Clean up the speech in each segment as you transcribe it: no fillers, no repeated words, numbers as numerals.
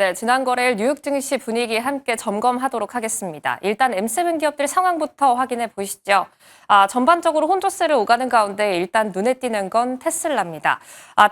네, 지난 거래일 뉴욕 증시 분위기 함께 점검하도록 하겠습니다. 일단 M7 기업들 상황부터 확인해 보시죠. 전반적으로 혼조세를 오가는 가운데 일단 눈에 띄는 건 테슬라입니다.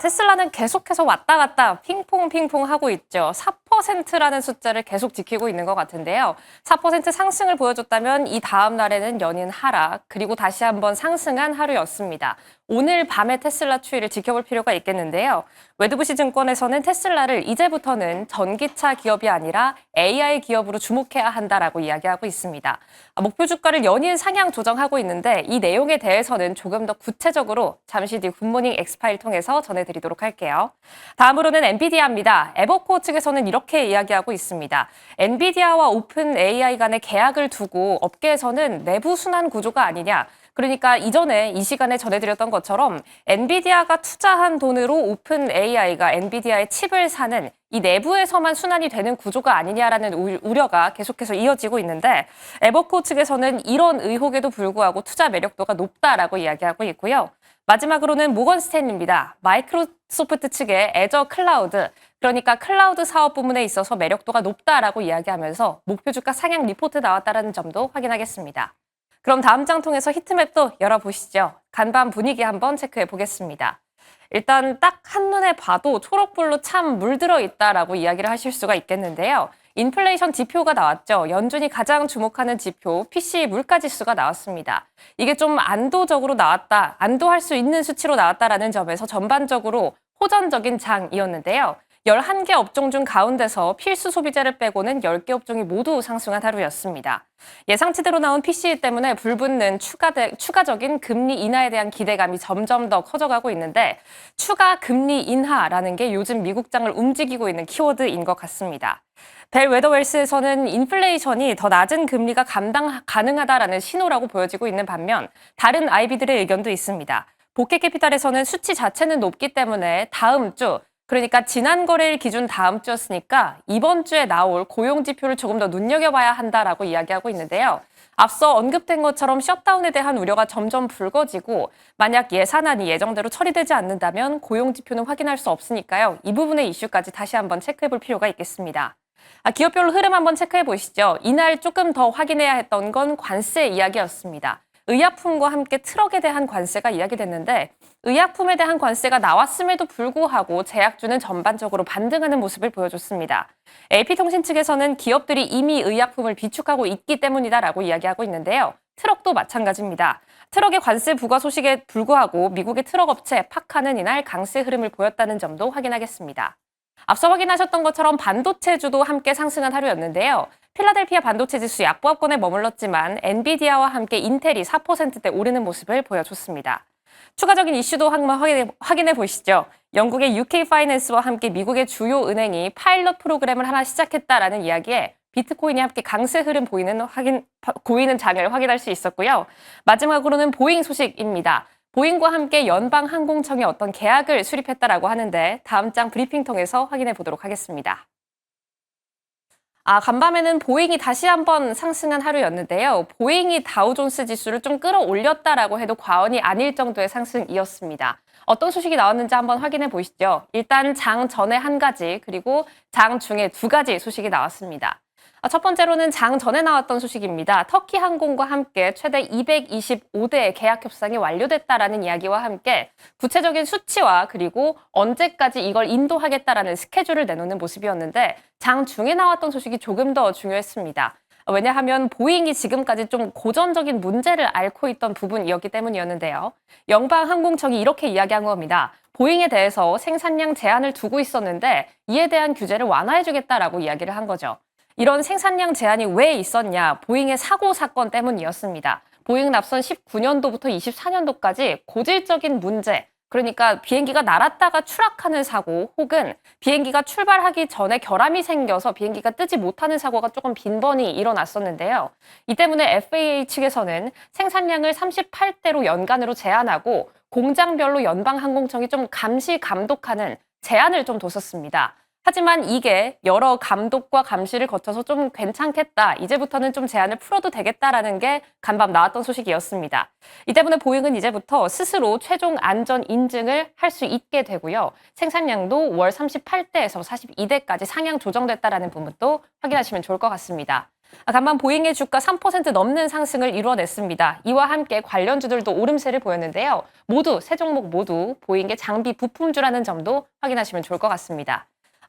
테슬라는 계속해서 왔다 갔다 핑퐁 하고 있죠. 4%라는 숫자를 계속 지키고 있는 것 같은데요. 4% 상승을 보여줬다면 이 다음 날에는 연인 하락, 그리고 다시 한번 상승한 하루였습니다. 오늘 밤에 테슬라 추이를 지켜볼 필요가 있겠는데요. 웨드부시 증권에서는 테슬라를 이제부터는 전기차 기업이 아니라 AI 기업으로 주목해야 한다라고 이야기하고 있습니다. 목표 주가를 연일 상향 조정하고 있는데 이 내용에 대해서는 조금 더 구체적으로 잠시 뒤 굿모닝 엑스파일 통해서 전해드리도록 할게요. 다음으로는 엔비디아입니다. 에버코어 측에서는 이렇게 이야기하고 있습니다. 엔비디아와 오픈 AI 간의 계약을 두고 업계에서는 내부 순환 구조가 아니냐. 그러니까 이전에 이 시간에 전해드렸던 것처럼 엔비디아가 투자한 돈으로 오픈 AI가 엔비디아의 칩을 사는 이 내부에서만 순환이 되는 구조가 아니냐라는 우려가 계속해서 이어지고 있는데 에버코어 측에서는 이런 의혹에도 불구하고 투자 매력도가 높다라고 이야기하고 있고요. 마지막으로는 모건 스탠리입니다. 마이크로소프트 측의 애저 클라우드, 그러니까 클라우드 사업 부문에 있어서 매력도가 높다라고 이야기하면서 목표 주가 상향 리포트 나왔다는 점도 확인하겠습니다. 그럼 다음 장 통해서 히트맵도 열어보시죠. 간밤 분위기 한번 체크해 보겠습니다. 일단 딱 한눈에 봐도 초록불로 참 물들어 있다라고 이야기를 하실 수가 있겠는데요. 인플레이션 지표가 나왔죠. 연준이 가장 주목하는 지표, PC 물가지수가 나왔습니다. 이게 좀 안도적으로 나왔다, 안도할 수 있는 수치로 나왔다라는 점에서 전반적으로 호전적인 장이었는데요. 11개 업종 중 가운데서 필수 소비재를 빼고는 10개 업종이 모두 상승한 하루였습니다. 예상치대로 나온 PCE 때문에 불붙는 추가적인 금리 인하에 대한 기대감이 점점 더 커져가고 있는데 추가 금리 인하라는 게 요즘 미국장을 움직이고 있는 키워드인 것 같습니다. 벨웨더웰스에서는 인플레이션이 더 낮은 금리가 감당 가능하다라는 신호라고 보여지고 있는 반면 다른 IB들의 의견도 있습니다. 보케캐피탈에서는 수치 자체는 높기 때문에 다음 주, 그러니까 지난 거래일 기준 다음 주였으니까 이번 주에 나올 고용 지표를 조금 더 눈여겨봐야 한다라고 이야기하고 있는데요. 앞서 언급된 것처럼 셧다운에 대한 우려가 점점 불거지고 만약 예산안이 예정대로 처리되지 않는다면 고용 지표는 확인할 수 없으니까요. 이 부분의 이슈까지 다시 한번 체크해볼 필요가 있겠습니다. 기업별로 흐름 한번 체크해 보시죠. 이날 조금 더 확인해야 했던 건 관세 이야기였습니다. 의약품과 함께 트럭에 대한 관세가 이야기됐는데 의약품에 대한 관세가 나왔음에도 불구하고 제약주는 전반적으로 반등하는 모습을 보여줬습니다. AP통신 측에서는 기업들이 이미 의약품을 비축하고 있기 때문이다라고 이야기하고 있는데요. 트럭도 마찬가지입니다. 트럭의 관세 부과 소식에 불구하고 미국의 트럭 업체 파카는 이날 강세 흐름을 보였다는 점도 확인하겠습니다. 앞서 확인하셨던 것처럼 반도체주도 함께 상승한 하루였는데요. 필라델피아 반도체 지수 약보합권에 머물렀지만 엔비디아와 함께 인텔이 4%대 오르는 모습을 보여줬습니다. 추가적인 이슈도 한번 확인해 보시죠. 영국의 UK 파이낸스와 함께 미국의 주요 은행이 파일럿 프로그램을 하나 시작했다라는 이야기에 비트코인이 함께 강세 흐름 보이는 장을 확인할 수 있었고요. 마지막으로는 보잉 소식입니다. 보잉과 함께 연방항공청이 어떤 계약을 수립했다라고 하는데 다음 장 브리핑 통해서 확인해 보도록 하겠습니다. 간밤에는 보잉이 다시 한번 상승한 하루였는데요. 보잉이 다우존스 지수를 좀 끌어올렸다라고 해도 과언이 아닐 정도의 상승이었습니다. 어떤 소식이 나왔는지 한번 확인해 보시죠. 일단 장 전에 한 가지, 그리고 장 중에 두 가지 소식이 나왔습니다. 첫 번째로는 장 전에 나왔던 소식입니다. 터키 항공과 함께 최대 225대의 계약 협상이 완료됐다라는 이야기와 함께 구체적인 수치와 그리고 언제까지 이걸 인도하겠다라는 스케줄을 내놓는 모습이었는데 장 중에 나왔던 소식이 조금 더 중요했습니다. 왜냐하면 보잉이 지금까지 좀 고전적인 문제를 앓고 있던 부분이었기 때문이었는데요. 연방항공청이 이렇게 이야기한 겁니다. 보잉에 대해서 생산량 제한을 두고 있었는데 이에 대한 규제를 완화해주겠다라고 이야기를 한 거죠. 이런 생산량 제한이 왜 있었냐? 보잉의 사고 사건 때문이었습니다. 보잉은 앞선 19년도부터 24년도까지 고질적인 문제, 그러니까 비행기가 날았다가 추락하는 사고 혹은 비행기가 출발하기 전에 결함이 생겨서 비행기가 뜨지 못하는 사고가 조금 빈번히 일어났었는데요. 이 때문에 FAA 측에서는 생산량을 38대로 연간으로 제한하고 공장별로 연방항공청이 좀 감시 감독하는 제한을 좀 뒀었습니다. 하지만 이게 여러 감독과 감시를 거쳐서 좀 괜찮겠다, 이제부터는 좀 제한을 풀어도 되겠다라는 게 간밤 나왔던 소식이었습니다. 이 때문에 보잉은 이제부터 스스로 최종 안전 인증을 할 수 있게 되고요. 생산량도 월 38대에서 42대까지 상향 조정됐다라는 부분도 확인하시면 좋을 것 같습니다. 간밤 보잉의 주가 3% 넘는 상승을 이뤄냈습니다. 이와 함께 관련주들도 오름세를 보였는데요. 세 종목 모두 보잉의 장비 부품주라는 점도 확인하시면 좋을 것 같습니다.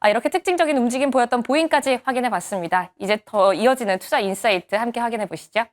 이렇게 특징적인 움직임 보였던 보잉까지 확인해 봤습니다. 이제 더 이어지는 투자 인사이트 함께 확인해 보시죠.